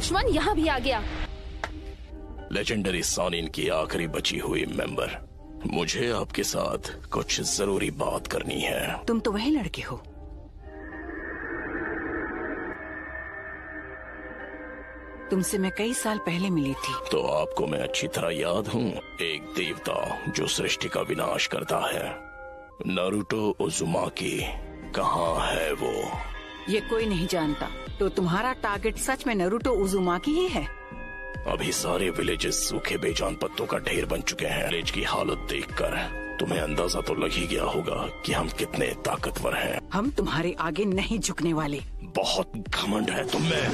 दुश्मन यहाँ भी आ गया। लेजेंडरी सॉनिन की आखिरी बची हुई मेंबर, मुझे आपके साथ कुछ जरूरी बात करनी है। तुम तो वही लड़के हो। तुमसे मैं कई साल पहले मिली थी। तो आपको मैं अच्छी तरह याद हूँ, एक देवता जो सृष्टि का विनाश करता है। नारुतो उज़ुमाकी कहाँ है वो? ये कोई नहीं जानता। तो तुम्हारा टारगेट सच में नारुतो उज़ुमाकी ही है? अभी सारे विलेजेस सूखे बेजान पत्तों का ढेर बन चुके हैं। विलेज की हालत देखकर तुम्हें अंदाजा तो लग ही गया होगा कि हम कितने ताकतवर हैं। हम तुम्हारे आगे नहीं झुकने वाले। बहुत घमंड है तुम में।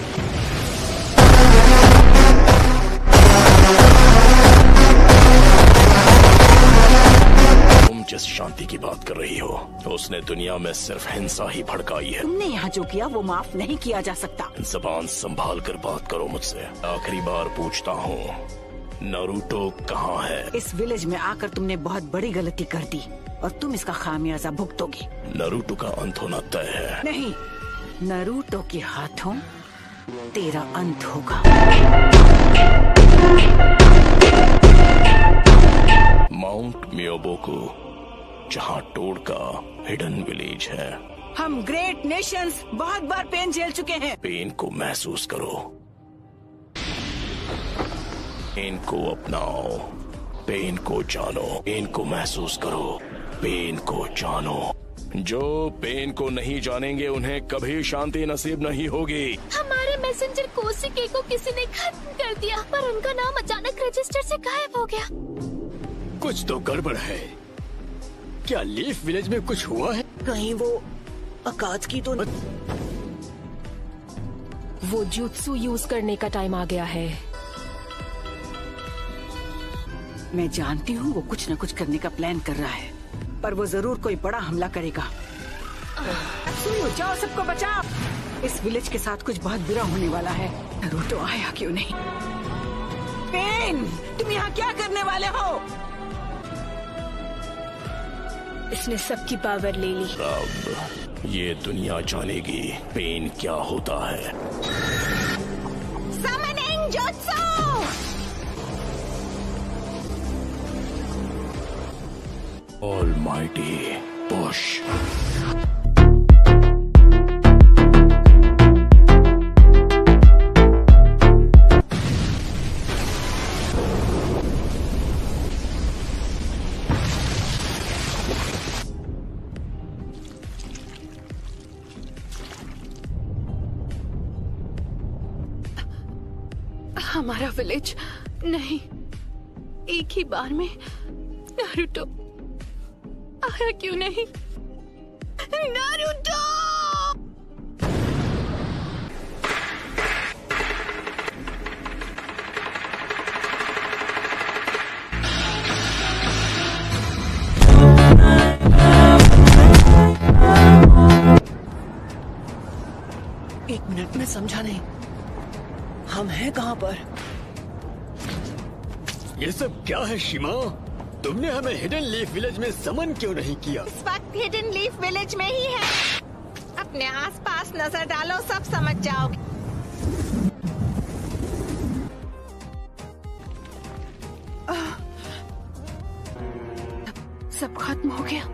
तुम जिस शांति की बात कर रही हो, उसने दुनिया में सिर्फ हिंसा ही भड़काई है। तुमने यहाँ जो किया वो माफ नहीं किया जा सकता। जबान संभाल कर बात करो मुझसे। आखिरी बार पूछता हूँ, नारुतो कहाँ है? इस विलेज में आकर तुमने बहुत बड़ी गलती कर दी और तुम इसका खामियाजा भुगतोगे। नारुतो का अंत होना तय है। नहीं, नारुतो के हाथों तेरा अंत होगा। माउंट मियोबोकू, जहाँ टोड का हिडन विलेज है। हम ग्रेट नेशंस बहुत बार पेन झेल चुके हैं। पेन को महसूस करो, पेन को अपनाओ, पेन को जानो, पेन को महसूस करो, पेन को जानो। जो पेन को नहीं जानेंगे उन्हें कभी शांति नसीब नहीं होगी। हमारे मैसेंजर कोशिके को किसी ने खत्म कर दिया, पर उनका नाम अचानक रजिस्टर से गायब हो गया। कुछ तो गड़बड़ है। क्या लीफ विलेज में कुछ हुआ है? कहीं वो अकात्सुकी तो वो जुत्सु यूज करने का टाइम आ गया है। मैं जानती हूँ वो कुछ न कुछ करने का प्लान कर रहा है, पर वो जरूर कोई बड़ा हमला करेगा। सुनो, जाओ सबको बचाओ। इस विलेज के साथ कुछ बहुत बुरा होने वाला है। नारुतो आया क्यों नहीं? पेन, तुम यहाँ क्या करने वाले हो? इसने सबकी पावर ले ली। अब ये दुनिया जानेगी पेन क्या होता है। Summoning Jutsu! Almighty push. हमारा विलेज नहीं, एक ही बार में नारुतो आया क्यों नहीं? नारुतो! एक मिनट में समझा नहीं, हम हैं कहाँ पर? ये सब क्या है शिमा? तुमने हमें हिडन लीफ विलेज में समन क्यों नहीं किया? इस वक्त हिडन लीफ विलेज में ही है। अपने आसपास नजर डालो, सब समझ जाओगे। सब खत्म हो गया।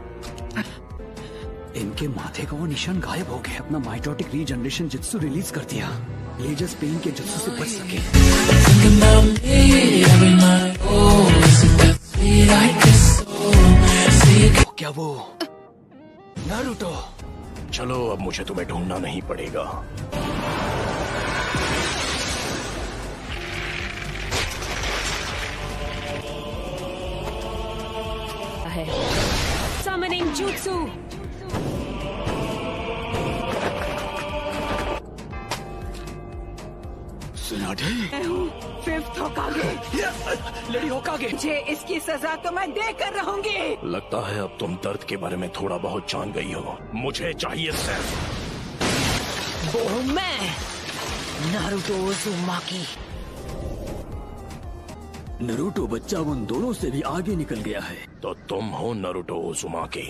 इनके माथे का वो निशान गायब हो गया। अपना माइटोटिक रीजनरेशन जित्सु रिलीज कर दिया। ये जस्ट पेन के जित्सु से बच सके। क्या वो नारुतो? चलो, अब मुझे तुम्हें ढूंढना नहीं पड़ेगा। है Summoning Jutsu! मैं हूँ फिफ्थ होकागे। लेडी होकागे। मुझे इसकी सजा तो मैं देकर रहूंगी। लगता है अब तुम दर्द के बारे में थोड़ा बहुत जान गई हो। मुझे चाहिए सिर्फ वो हूँ मैं, नारुतो उज़ुमाकी। नारुतो बच्चा उन दोनों से भी आगे निकल गया है। तो तुम हो नारुतो उज़ुमाकी।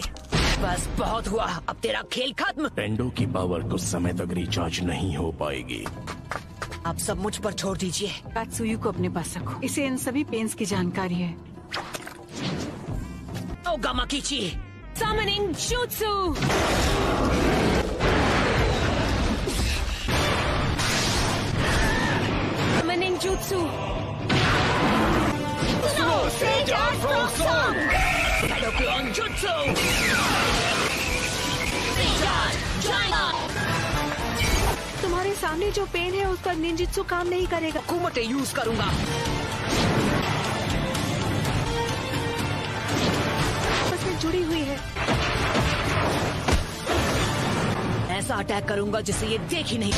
बस बहुत हुआ, अब तेरा खेल खत्म। टेंडो की पावर कुछ समय तक रिचार्ज नहीं हो पाएगी। आप सब मुझ पर छोड़ दीजिए। कात्सुयु को अपने पास रखो, इसे इन सभी पेन्स की जानकारी है। ओगामाकिची, Summoning Jutsu! Summoning Jutsu! Shadowclone Jutsu! तुम्हारे सामने जो पेन है उस पर निंजित्सु काम नहीं करेगा। कुमटे यूज करूंगा। आपस में जुड़ी हुई है। ऐसा अटैक करूंगा जिसे ये देख ही नहीं।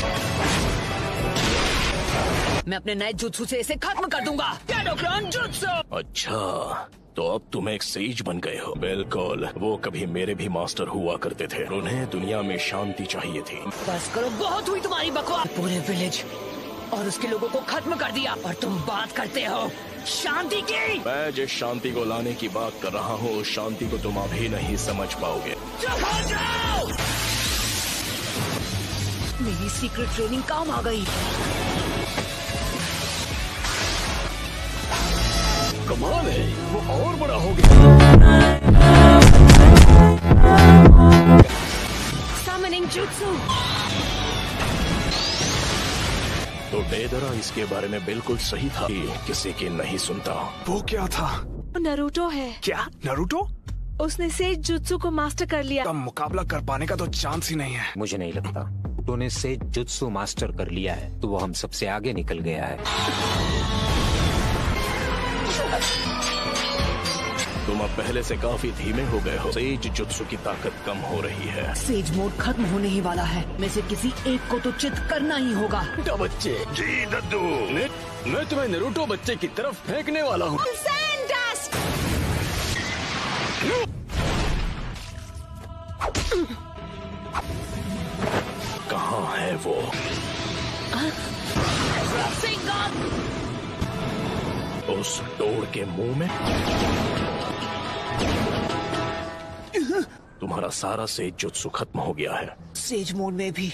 मैं अपने नए जुत्सु से इसे खत्म कर दूंगा। शैडोक्लॉन जुत्सु। अच्छा, तो अब तुम एक सेज बन गए हो। बिल्कुल, वो कभी मेरे भी मास्टर हुआ करते थे। उन्हें दुनिया में शांति चाहिए थी। बस करो, बहुत हुई तुम्हारी बकवास। पूरे विलेज और उसके लोगों को खत्म कर दिया और तुम बात करते हो शांति की। मैं जिस शांति को लाने की बात कर रहा हूँ उस शांति को तुम अभी नहीं समझ पाओगे। चुप हो जाओ। मेरी सीक्रेट ट्रेनिंग काम आ गई। कमाल है, वो और बड़ा हो गया। Summoning Jutsu! तो डेदरा इसके बारे में बिल्कुल सही था कि किसी की नहीं सुनता। वो क्या था? नरूटो है। क्या नारुतो? उसने सेज जुत्सु को मास्टर कर लिया। का मुकाबला कर पाने का तो चांस ही नहीं है। मुझे नहीं लगता। तूने से जुत्सु मास्टर कर लिया है तो वो हम सबसे आगे निकल गया है। तुम अब पहले से काफी धीमे हो गए हो। सेज जुत्सु की ताकत कम हो रही है। सेज मोड खत्म होने ही वाला है। में से किसी एक को तो चित करना ही होगा। बेटा बच्चे। जी दद्दू। मैं तुम्हें नारुतो बच्चे की तरफ फेंकने वाला हूँ। कहाँ है वो? उस डोर के मुंह में। तुम्हारा सारा सेज जुत्सु खत्म हो गया है। सेज मोड में भी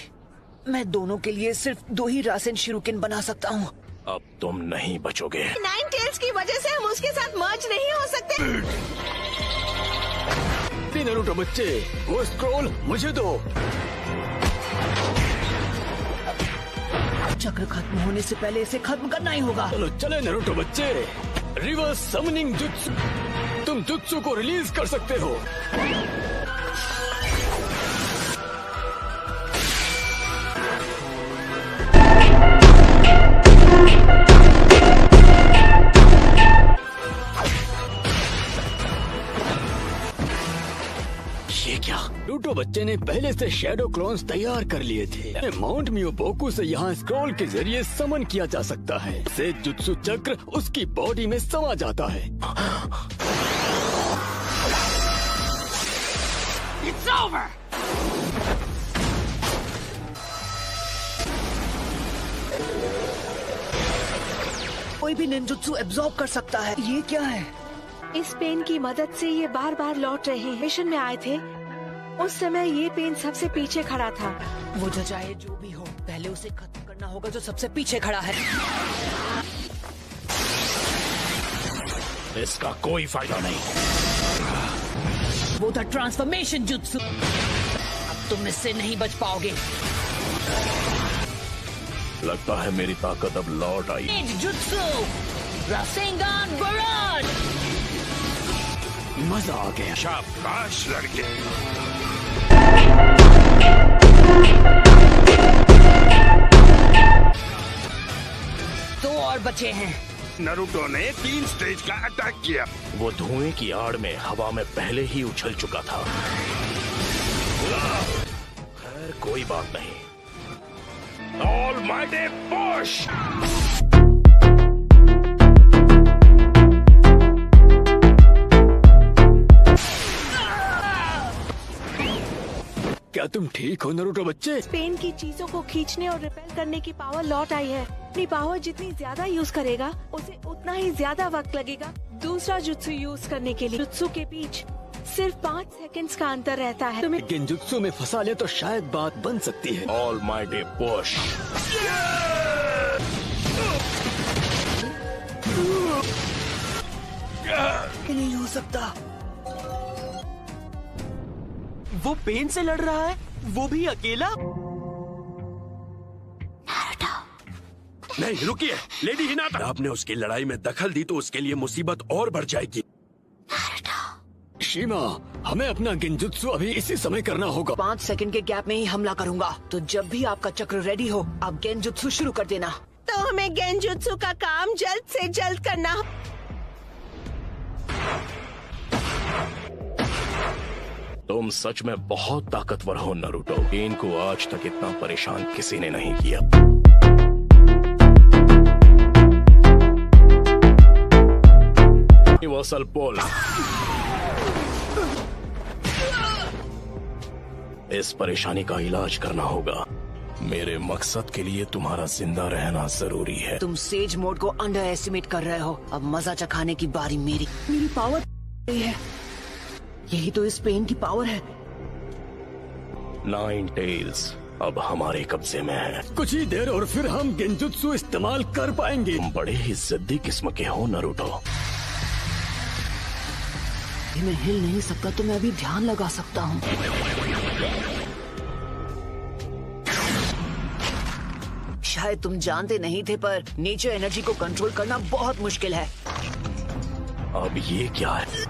मैं दोनों के लिए सिर्फ 2 ही रासेन शिरुकिन बना सकता हूँ। अब तुम नहीं बचोगे। नाइन टेल्स की वजह से हम उसके साथ मर्ज नहीं हो सकते। नारुतो बच्चे, वो स्क्रॉल मुझे दो। चक्र खत्म होने से पहले इसे खत्म करना ही होगा। चलो चले नारुतो बच्चे। Reverse summoning jutsu. तुम जुत्सु को रिलीज कर सकते हो। ये क्या? नारुतो बच्चे ने पहले से शैडो क्लोन्स तैयार कर लिए थे। माउंट मियोबोकू से यहाँ स्क्रॉल के जरिए समन किया जा सकता है। से जुत्सु चक्र उसकी बॉडी में समा जाता है। It's over! कोई भी निंजुत्सु एब्जॉर्ब कर सकता है। ये क्या है? इस पेन की मदद से ये बार बार लौट रहे हैं। मिशन में आए थे उस समय ये पेन सबसे पीछे खड़ा था। वो जो चाहे जो भी हो, पहले उसे खत्म करना होगा जो सबसे पीछे खड़ा है। इसका कोई फायदा नहीं। वो था ट्रांसफॉर्मेशन जुत्सु। अब तुम इससे नहीं बच पाओगे। लगता है मेरी ताकत अब लौट आई। Jutsu Rasengan Barad. मजा आ गया। शाबाश लड़के। दो और बचे हैं। नारुतो ने 3 स्टेज का अटैक किया। वो धुएं की आड़ में हवा में पहले ही उछल चुका था। खैर कोई बात नहीं। Almighty push. क्या तुम ठीक हो नारुतो बच्चे? पेन की चीजों को खींचने और रिपेल करने की पावर लौट आई है। अपनी पावर जितनी ज्यादा यूज करेगा उसे उतना ही ज्यादा वक्त लगेगा दूसरा जुत्सु यूज करने के लिए। जुत्सु के बीच सिर्फ 5 सेकंड्स का अंतर रहता है। तुम्हें गेंजुत्सु में फंसा ले तो शायद बात बन सकती है। Almighty push. कि नहीं हो सकता। वो पेन से लड़ रहा है, वो भी अकेला। नहीं रुकिए, लेडी हिनाटा, आपने उसकी लड़ाई में दखल दी तो उसके लिए मुसीबत और बढ़ जाएगी। शिमा, हमें अपना गेंजुत्सु अभी इसी समय करना होगा। 5 सेकंड के गैप में ही हमला करूंगा, तो जब भी आपका चक्र रेडी हो आप गेंजुत्सु शुरू कर देना। तो हमें गेंजुत्सु का काम जल्द से जल्द करना। तुम सच में बहुत ताकतवर हो नरूटो। पेन को आज तक इतना परेशान किसी ने नहीं किया। यूनिवर्सल पोल, इस परेशानी का इलाज करना होगा। मेरे मकसद के लिए तुम्हारा जिंदा रहना जरूरी है। तुम सेज मोड को अंडर एस्टिमेट कर रहे हो। अब मजा चखाने की बारी मेरी पावर है। यही तो इस पेन की पावर है। 9 टेल्स अब हमारे कब्जे में है। कुछ ही देर और फिर हम गेंजुत्सु इस्तेमाल कर पाएंगे। तुम बड़े ही जिद्दी किस्म के हो नरूटो। मैं हिल नहीं सकता तो मैं अभी ध्यान लगा सकता हूँ। शायद तुम जानते नहीं थे, पर नेचर एनर्जी को कंट्रोल करना बहुत मुश्किल है। अब ये क्या है?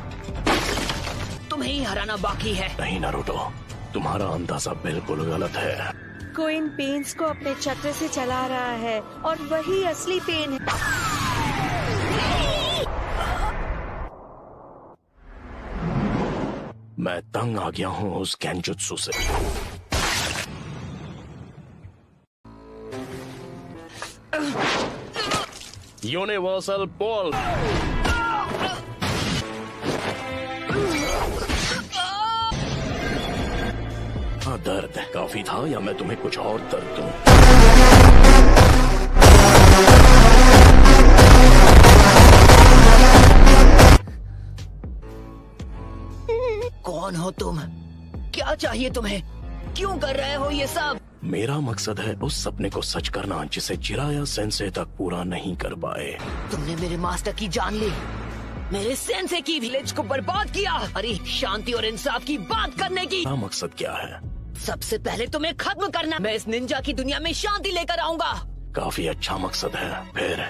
तुम्हें ही हराना बाकी है। नहीं नरूटो, तुम्हारा अंदाजा बिल्कुल गलत है। कोइन पेन्स को अपने चक्र से चला रहा है और वही असली पेन है। मैं तंग आ गया हूँ उस गेंजुत्सु से। यूनिवर्सल पोल, दर्द काफी था या मैं तुम्हें कुछ और दर्द दूं? कौन हो तुम? क्या चाहिए तुम्हें? क्यों कर रहे हो ये सब? मेरा मकसद है उस सपने को सच करना जिसे जिराया सेंसे तक पूरा नहीं कर पाए। तुमने मेरे मास्टर की जान ली, मेरे सेंसे की विलेज को बर्बाद किया। अरे शांति और इंसाफ की बात करने की। मेरा मकसद क्या है? सबसे पहले तुम्हें खत्म करना। मैं इस निंजा की दुनिया में शांति लेकर आऊंगा। काफी अच्छा मकसद है। फिर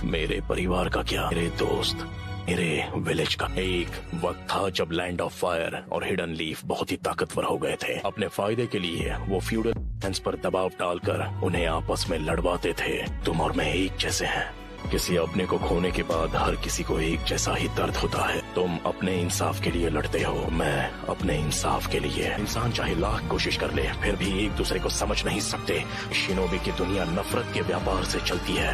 मेरे परिवार का क्या? मेरे दोस्त, मेरे विलेज का? एक वक्त था जब लैंड ऑफ फायर और हिडन लीफ बहुत ही ताकतवर हो गए थे। अपने फायदे के लिए वो फ्यूडल लैंड्स पर दबाव डालकर उन्हें आपस में लड़वाते थे। तुम और मैं एक जैसे हैं। किसी अपने को खोने के बाद हर किसी को एक जैसा ही दर्द होता है। तुम अपने इंसाफ के लिए लड़ते हो, मैं अपने इंसाफ के लिए। इंसान चाहे लाख कोशिश कर ले, फिर भी एक दूसरे को समझ नहीं सकते। शिनोबी की दुनिया नफरत के व्यापार से चलती है।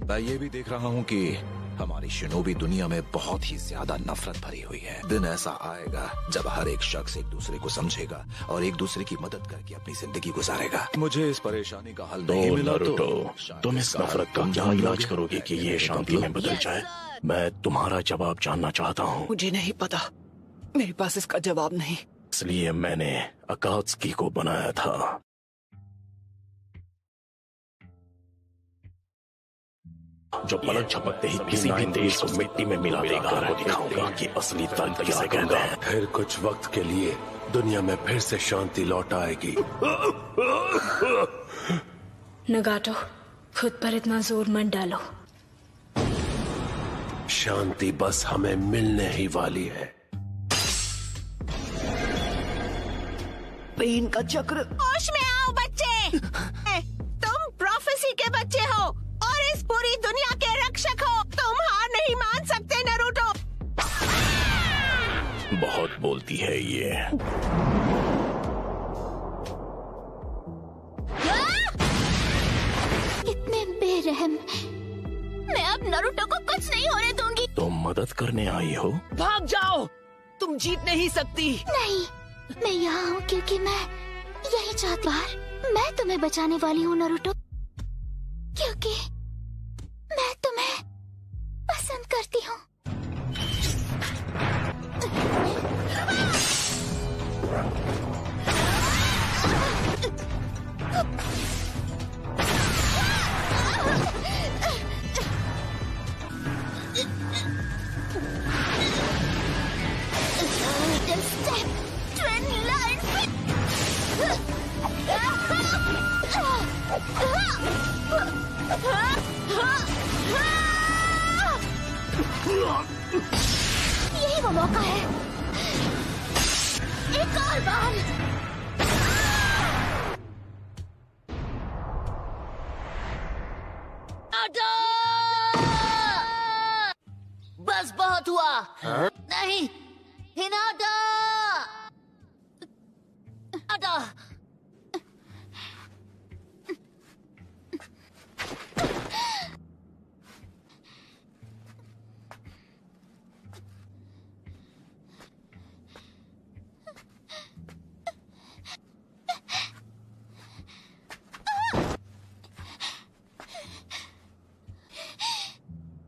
मैं ये भी देख रहा हूँ कि हमारी शिनोबी दुनिया में बहुत ही ज्यादा नफरत भरी हुई है। दिन ऐसा आएगा जब हर एक शख्स एक दूसरे को समझेगा और एक दूसरे की मदद करके अपनी जिंदगी गुजारेगा। मुझे इस परेशानी का हल नहीं मिला तो तुम इस नफरत का क्या इलाज करोगे कि ये शांति में बदल जाए? मैं तुम्हारा जवाब जानना चाहता हूँ। मुझे नहीं पता, मेरे पास इसका जवाब नहीं। इसलिए मैंने अकात्सुकी को बनाया था। जो पलक झपकते ही किसी भी देश को मिट्टी में मिला देगा और दिखाऊंगा कि असली दर्द किसे कहते हैं। फिर कुछ वक्त के लिए दुनिया में फिर से शांति लौट आएगी। नगाटो, खुद पर इतना जोर मत डालो। शांति बस हमें मिलने ही वाली है। पेन का चक्र। होश में आओ बच्चे। तुम प्रोफेसी के बच्चे हो और इस पूरी दुनिया के रक्षक हो। तुम हार नहीं मान सकते नरूटो। बहुत बोलती है ये। इतने बेरहम। मैं अब नरूटो को कुछ नहीं होने दूंगी। तुम मदद करने आई हो? भाग जाओ, तुम जीत नहीं सकती। नहीं, मैं यहाँ हूँ क्योंकि मैं यही चाहती हूँ। मैं तुम्हें बचाने वाली हूँ नरूटो, क्योंकि मैं तुम्हें पसंद करती हूँ। बस बहुत हुआ। नहीं, हिनाटा, हिनाटा।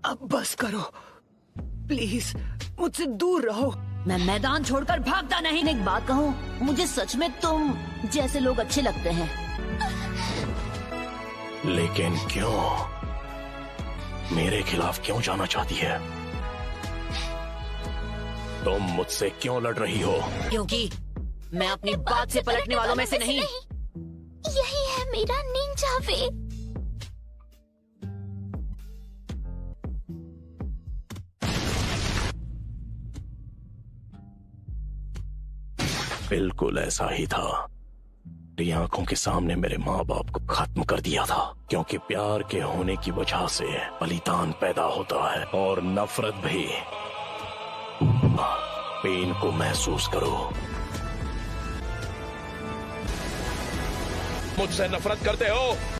अब बस करो प्लीज, मुझसे दूर रहो। मैं मैदान छोड़कर भागता नहीं। एक बात कहूँ, मुझे सच में तुम जैसे लोग अच्छे लगते हैं। लेकिन क्यों? मेरे खिलाफ क्यों जाना चाहती है? तुम मुझसे क्यों लड़ रही हो? क्योंकि मैं अपनी बात से पलटने वालों में से नहीं। यही है मेरा निंजा वे। बिल्कुल ऐसा ही था। मेरी आंखों के सामने मेरे माँ बाप को खत्म कर दिया था, क्योंकि प्यार के होने की वजह से बलिदान पैदा होता है और नफरत भी। पेन को महसूस करो। मुझसे नफरत करते हो?